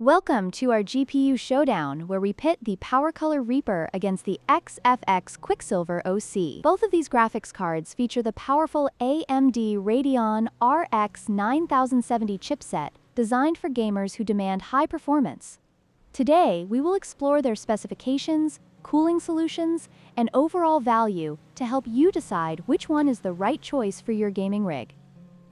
Welcome to our GPU Showdown, where we pit the PowerColor Reaper against the XFX Quicksilver OC. Both of these graphics cards feature the powerful AMD Radeon RX 9070 chipset, designed for gamers who demand high performance. Today, we will explore their specifications, cooling solutions, and overall value to help you decide which one is the right choice for your gaming rig.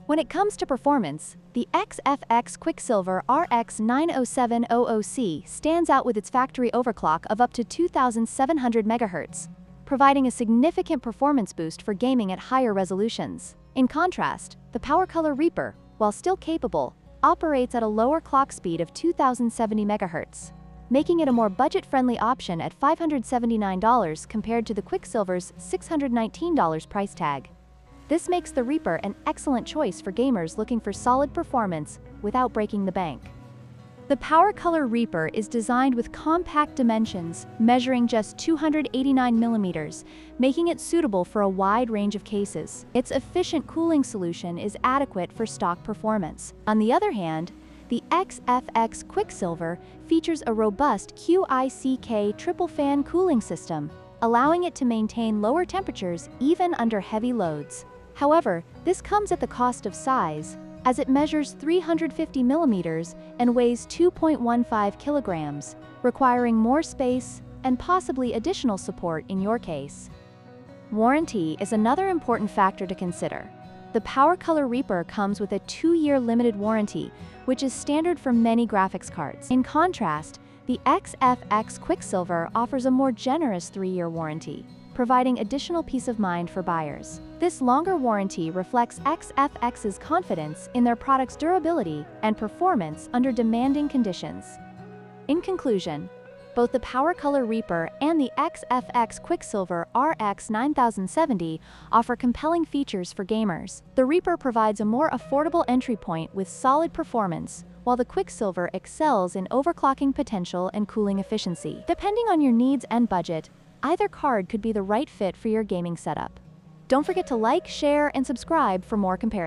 When it comes to performance, the XFX Quicksilver RX 9070 OC stands out with its factory overclock of up to 2,700 MHz, providing a significant performance boost for gaming at higher resolutions. In contrast, the PowerColor Reaper, while still capable, operates at a lower clock speed of 2,070 MHz, making it a more budget-friendly option at $579 compared to the Quicksilver's $619 price tag. This makes the Reaper an excellent choice for gamers looking for solid performance without breaking the bank. The PowerColor Reaper is designed with compact dimensions, measuring just 289 mm, making it suitable for a wide range of cases. Its efficient cooling solution is adequate for stock performance. On the other hand, the XFX Quicksilver features a robust QICK triple fan cooling system, allowing it to maintain lower temperatures even under heavy loads. However, this comes at the cost of size, as it measures 350 mm and weighs 2.15 kilograms, requiring more space and possibly additional support in your case. Warranty is another important factor to consider. The PowerColor Reaper comes with a 2-year limited warranty, which is standard for many graphics cards. In contrast, the XFX Quicksilver offers a more generous 3-year warranty, providing additional peace of mind for buyers. This longer warranty reflects XFX's confidence in their product's durability and performance under demanding conditions. In conclusion, both the PowerColor Reaper and the XFX Quicksilver RX 9070 offer compelling features for gamers. The Reaper provides a more affordable entry point with solid performance, while the Quicksilver excels in overclocking potential and cooling efficiency. Depending on your needs and budget, either card could be the right fit for your gaming setup. Don't forget to like, share, and subscribe for more comparisons.